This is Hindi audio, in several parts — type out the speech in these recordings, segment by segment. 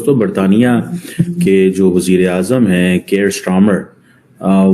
दोस्तों, बरतानिया के जो वजीर आजम हैं केयर स्टार्मर,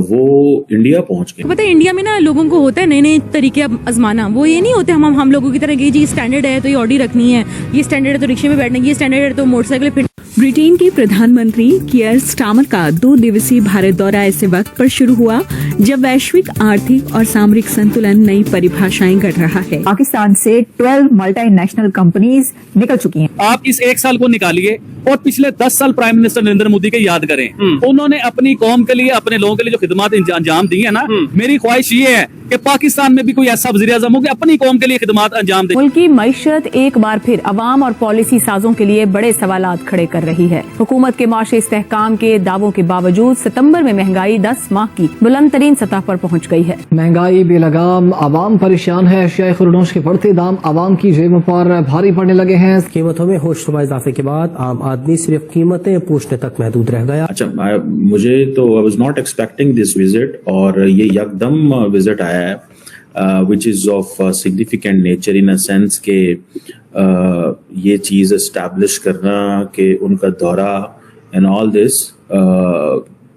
वो इंडिया पहुंच गए। पता है इंडिया में ना लोगों को होता है नए नए तरीके आजमाना, वो ये नहीं होते हम लोगों की तरह कि जी स्टैंडर्ड है तो ये ऑडी रखनी है, ये स्टैंडर्ड है तो रिक्शे में बैठना है, ये स्टैंडर्ड है तो मोटरसाइकिल फिट। ब्रिटेन के प्रधानमंत्री कियर स्टार्मर का 2 दिवसीय भारत दौरा ऐसे वक्त पर शुरू हुआ जब वैश्विक आर्थिक और सामरिक संतुलन नई परिभाषाएं गढ़ रहा है। पाकिस्तान से 12 मल्टीनेशनल कंपनीज निकल चुकी हैं। आप इस एक साल को निकालिए और पिछले 10 साल प्राइम मिनिस्टर नरेंद्र मोदी के याद करें। उन्होंने अपनी कौम के लिए, अपने लोगों के लिए जो खिदमत अंजाम दी है ना, मेरी ख्वाहिश ये है कि पाकिस्तान में भी कोई ऐसा वज़ीर आज़म हो कि अपनी कौम के लिए खिदमत अंजाम दे। मुल्क की मईशत एक बार फिर अवाम और पॉलिसी साजों के लिए बड़े सवालात खड़े कर रही है। हुकूमत के माशी इस्तेहकाम के दावों के बावजूद सितंबर में महंगाई 10 माह की बुलंद तरीन सतह पर पहुँच गई है। महंगाई बेलगाम, अवाम परेशान है। अशिया खुर्दोश के बढ़ते दाम अवाम की जेबों पर भारी पड़ने लगे हैं। कीमतों में होशरुबा इजाफे के बाद आम आदमी सिर्फ कीमतें पूछने तक महदूद रह गया। अच्छा, मुझे तो I was not expecting this visit, और ये यकदम विजिट आया है which is of significant nature in a sense के ये चीज़ establish करना कि उनका दौरा and all this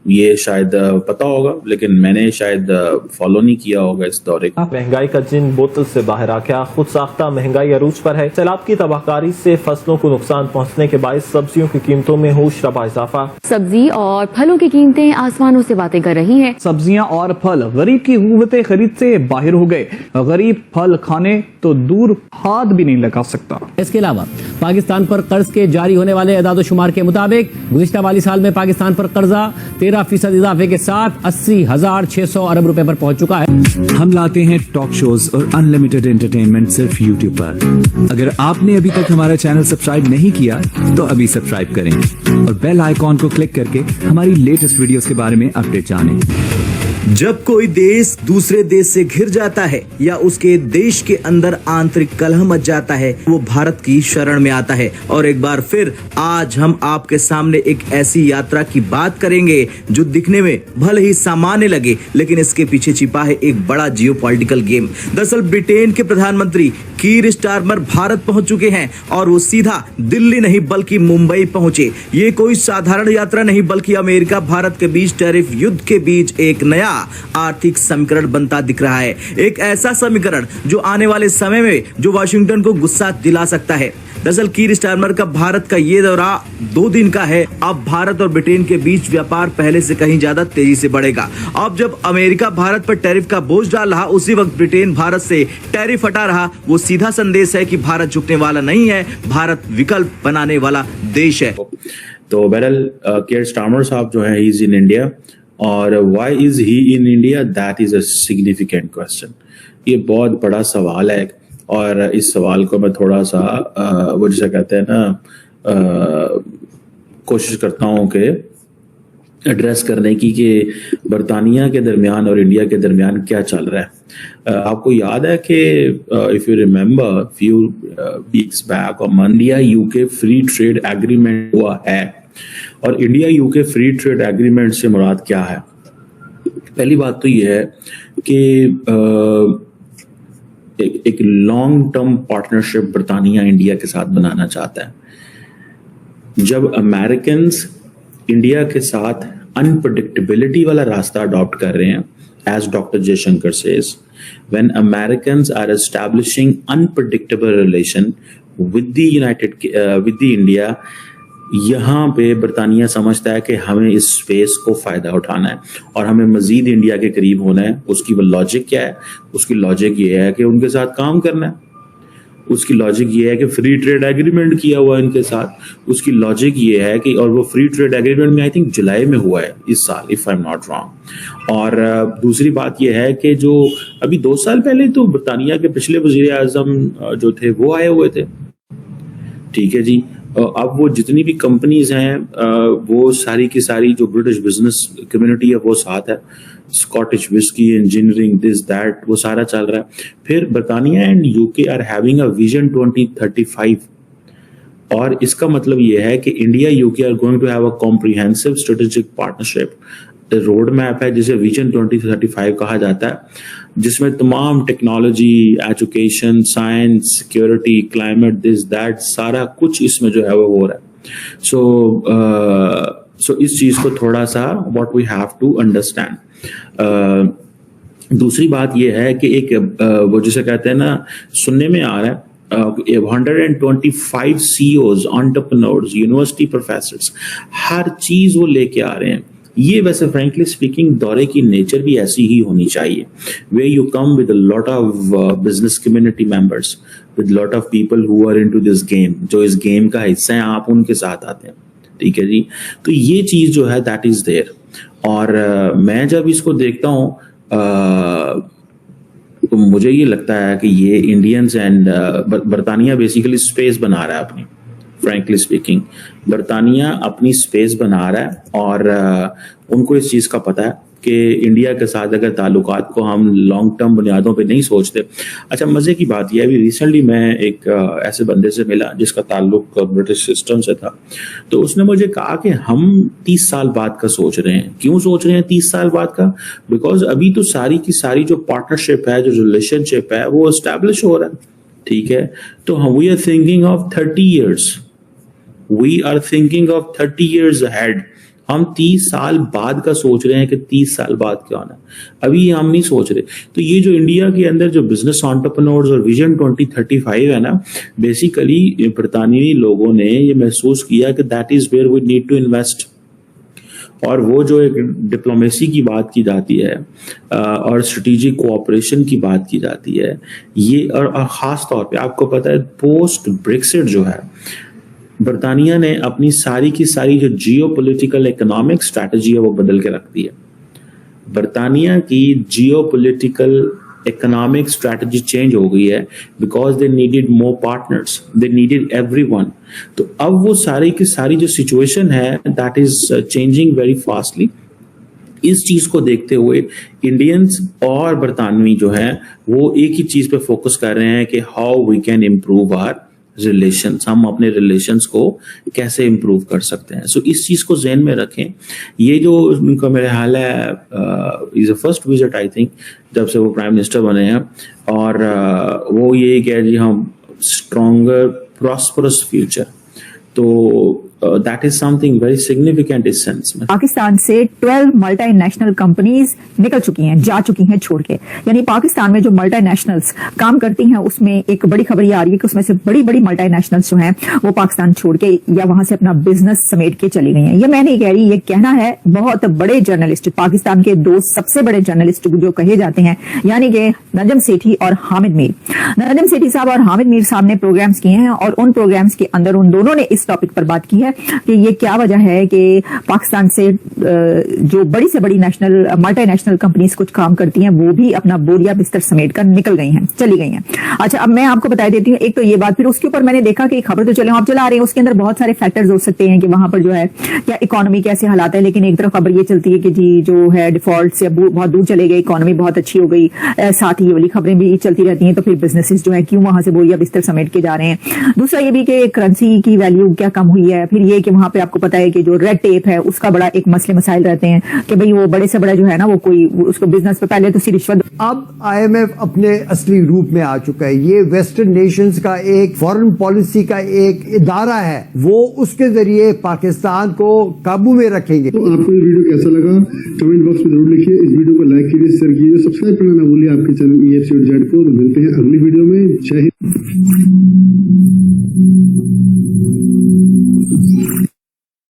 ये शायद पता होगा, लेकिन मैंने शायद फॉलो नहीं किया होगा इस दौरे को। महंगाई का जिन बोतल से बाहर आ गया, खुद साख्ता महंगाई अरूज पर है। सैलाब की तबाहकारी से फसलों को नुकसान पहुँचने के बायस सब्जियों की कीमतों में होश रबा इजाफा। सब्जी और फलों की कीमतें आसमानों से बातें कर रही हैं। सब्जियां और फल गरीब की कुव्वते खरीद से बाहर हो गए। गरीब फल खाने तो दूर हाथ भी नहीं लगा सकता। इसके अलावा पाकिस्तान पर कर्ज के जारी होने वाले एदाद-ओ-शुमार के मुताबिक गुज़िश्ता माली साल में पाकिस्तान पर कर्जा 13% इजाफे के साथ 80,600 अरब रुपए पर पहुंच चुका है। हम लाते हैं टॉक शोज और अनलिमिटेड एंटरटेनमेंट सिर्फ यूट्यूब पर। अगर आपने अभी तक हमारा चैनल सब्सक्राइब नहीं किया तो अभी सब्सक्राइब करें और बेल आइकॉन को क्लिक करके हमारी लेटेस्ट वीडियोस के बारे में अपडेट जानें। जब कोई देश दूसरे देश से घिर जाता है या उसके देश के अंदर आंतरिक कलह मच जाता है, वो भारत की शरण में आता है। और एक बार फिर आज हम आपके सामने एक ऐसी यात्रा की बात करेंगे जो दिखने में भले ही सामान्य लगे, लेकिन इसके पीछे छिपा है एक बड़ा जियोपॉलिटिकल गेम। दरअसल ब्रिटेन के प्रधानमंत्री कीर स्टार्मर भारत पहुंच चुके हैं और वो सीधा दिल्ली नहीं बल्कि मुंबई पहुंचे। ये कोई साधारण यात्रा नहीं, बल्कि अमेरिका भारत के बीच टैरिफ युद्ध के बीच एक नया आर्थिक समीकरण बनता दिख रहा है। एक ऐसा समीकरण जो आने वाले समय में जो वाशिंगटन को गुस्सा दिला सकता है। दरअसल कीर स्टार्मर का भारत का ये दौरा 2 दिन का है। अब भारत और ब्रिटेन के बीच व्यापार पहले से कहीं ज्यादा तेजी से बढ़ेगा। अब जब अमेरिका भारत पर टैरिफ का बोझ डाल रहा, उसी वक्त ब्रिटेन भारत से टैरिफ हटा रहा। वो सीधा संदेश है कि भारत झुकने वाला नहीं है, भारत विकल्प बनाने वाला देश है। तो बहरहाल केयर स्टार्मर साहब जो है, ही इज इन इंडिया, और why is he in India, that is a significant question. ये बहुत बड़ा सवाल है, और इस सवाल को मैं थोड़ा सा वो जिसे कहते हैं ना, कोशिश करता हूँ कि एड्रेस करने की कि बरतानिया के दरमियान और इंडिया के दरमियान क्या चल रहा है। आपको याद है कि if you remember few weeks back India UK free trade agreement हुआ है, और India UK free trade agreement से मुराद क्या है। पहली बात तो यह है कि एक लॉन्ग टर्म पार्टनरशिप बरतानिया इंडिया के साथ बनाना चाहता है। जब अमेरिकन्स इंडिया के साथ अनप्रेडिक्टेबिलिटी वाला रास्ता अडॉप्ट कर रहे हैं, as doctor Jaishankar says, when Americans are establishing unpredictable relation with the India, यहाँ पे बरतानिया समझता है कि हमें इस स्पेस को फ़ायदा उठाना है और हमें मज़ीद इंडिया के करीब होना है। उसकी वो लॉजिक क्या है? उसकी लॉजिक ये है कि उनके साथ काम करना है। उसकी लॉजिक ये है कि फ्री ट्रेड एग्रीमेंट किया हुआ है इनके साथ। उसकी लॉजिक ये है कि, और वो फ्री ट्रेड एग्रीमेंट में आई थिंक जुलाई में हुआ है इस साल, if I am not wrong. और दूसरी बात ये है कि जो अभी 2 साल पहले तो बरतानिया के पिछले वज़ीर आज़म जो थे वो आए हुए थे, ठीक है जी। अब वो जितनी भी कंपनीज हैं वो सारी की सारी जो ब्रिटिश बिजनेस कम्युनिटी है वो साथ है। Scottish whisky, engineering, this that, वो सारा चल रहा है। फिर बरतानिया and UK are having a vision 2035, और इसका मतलब ये है कि India UK are going to have a comprehensive strategic partnership. Road map है जिसे विजन 2035 कहा जाता है, जिसमें तमाम technology, education, science, security, climate, this that, सारा कुछ इसमें जो है वो हो रहा है। सो इस चीज को थोड़ा सा what we have to understand. दूसरी बात यह है कि एक वो जिसे कहते हैं ना, सुनने में आ रहा है 125 CEOs, एंटरप्रेन्योर्स, यूनिवर्सिटी प्रोफेसर्स, हर चीज वो लेके आ रहे हैं। ये वैसे फ्रेंकली स्पीकिंग दौरे की नेचर भी ऐसी ही होनी चाहिए, way you come with a lot of business community members, with lot of people who are into this game, जो इस गेम का हिस्सा है, आप उनके साथ आते हैं, ठीक है जी। तो ये चीज जो है दैट इज देयर। और मैं जब इसको देखता हूँ तो मुझे ये लगता है कि ये इंडियंस एंड बरतानिया बेसिकली स्पेस बना रहा है अपनी, फ्रैंकली स्पीकिंग बरतानिया अपनी स्पेस बना रहा है। और उनको इस चीज़ का पता है कि इंडिया के साथ अगर ताल्लुकात को हम लॉन्ग टर्म बुनियादों पे नहीं सोचते। अच्छा, मज़े की बात यह है, अभी रिसेंटली मैं एक ऐसे बंदे से मिला जिसका ताल्लुक ब्रिटिश सिस्टम से था, तो उसने मुझे कहा कि हम 30 साल बाद का सोच रहे हैं। क्यों सोच रहे हैं 30 साल बाद का? बिकॉज अभी तो सारी की सारी जो पार्टनरशिप है, जो रिलेशनशिप है, वो एस्टैब्लिश हो रहा है, ठीक है। तो हम we are thinking of 30 years, we are thinking of 30 years ahead. हम 30 साल बाद का सोच रहे हैं कि 30 साल बाद क्या होना, अभी हम नहीं सोच रहे। तो ये जो इंडिया के अंदर जो बिजनेस एंटरप्रेन्योर्स और विजन 2035 है ना, बेसिकली बरतानवी लोगों ने ये महसूस किया कि that is where we need to invest. और वो जो एक डिप्लोमेसी की बात की जाती है और स्ट्रेटेजिक कोऑपरेशन की बात की जाती है, ये और खास तौर पे आपको पता है पोस्ट ब्रेक्सिट जो है, बरतानिया ने अपनी सारी की सारी जो जियोपॉलिटिकल इकोनॉमिक स्ट्रैटेजी है वो बदल के रख दी है। बरतानिया की जियोपॉलिटिकल इकोनॉमिक स्ट्रैटेजी चेंज हो गई है because they needed more partners, they needed everyone. तो अब वो सारी की सारी जो सिचुएशन है that is changing very fastly. इस चीज को देखते हुए इंडियंस और बरतानवी जो है वो एक ही चीज पे फोकस कर रहे हैं कि how we can improve our relations, हम अपने रिलेशंस को कैसे इम्प्रूव कर सकते हैं। सो इस चीज को ज़हन में रखें। ये जो उनका मेरे हाल है is a first visit I think जब से वो प्राइम मिनिस्टर बने हैं, और वो यही कह जी हम स्ट्रॉन्गर प्रॉस्परस फ्यूचर, तो that is something very significant इस सेंस में। पाकिस्तान से 12 मल्टीनेशनल कंपनीज निकल चुकी हैं, जा चुकी हैं छोड़ के। यानी पाकिस्तान में जो मल्टीनेशनल्स काम करती हैं उसमें एक बड़ी खबर ये आ रही है कि उसमें से बड़ी बड़ी मल्टीनेशनल्स जो हैं वो पाकिस्तान छोड़ के या वहां से अपना बिजनेस समेट के चली गई हैं। ये मैं नहीं कह रही, ये कहना है बहुत बड़े जर्नलिस्ट, पाकिस्तान के 2 सबसे बड़े जर्नलिस्ट जो कहे जाते हैं, यानी कि नजम सेठी और हामिद मीर। नजम सेठी साहब और हामिद मीर साहब ने प्रोग्राम्स किए हैं और उन प्रोग्राम्स के अंदर उन दोनों ने इस टॉपिक पर बात की है कि ये क्या वजह है कि पाकिस्तान से जो बड़ी से बड़ी मल्टीनेशनल कंपनीज कुछ काम करती हैं वो भी अपना बोरिया बिस्तर समेट कर निकल गई हैं, चली गई हैं। अच्छा, अब मैं आपको बता देती हूँ, एक तो ये बात, फिर उसके ऊपर मैंने देखा कि खबर तो चला रहे हैं, उसके अंदर बहुत सारे फैक्टर्स हो सकते हैं कि वहां पर जो है क्या इकोनॉमी कैसे हालात है, लेकिन एक तरफ खबर ये चलती है कि जी जो है डिफॉल्ट से बहुत दूर चले गए, इकोनॉमी बहुत अच्छी हो गई, साथ ही ये वाली खबरें भी चलती रहती हैं। तो फिर बिजनेसेस जो है क्यों वहां से बोरिया बिस्तर समेट के जा रहे हैं। दूसरा ये भी कि करेंसी की वैल्यू क्या कम हुई है। फिर ये कि वहां पे आपको पता है कि जो रेड टेप है उसका बड़ा एक मसले मसाइल रहते हैं कि भाई वो बड़े से बड़ा जो है ना वो कोई उसको बिजनेस पे पहले तो सी रिश्वत। अब IMF अपने असली रूप में आ चुका है। ये वेस्टर्न नेशंस का एक फॉरेन पॉलिसी का एक इदारा है, वो उसके जरिए पाकिस्तान को काबू में रखेंगे। तो आपको ये वीडियो कैसा लगा कमेंट बॉक्स में जरूर लिखिए। इस वीडियो को लाइक कीजिए, शेयर कीजिए, सब्सक्राइब करना ना भूलिए आपके चैनल EFC को। मिलते हैं अगली वीडियो में। जय हिंद।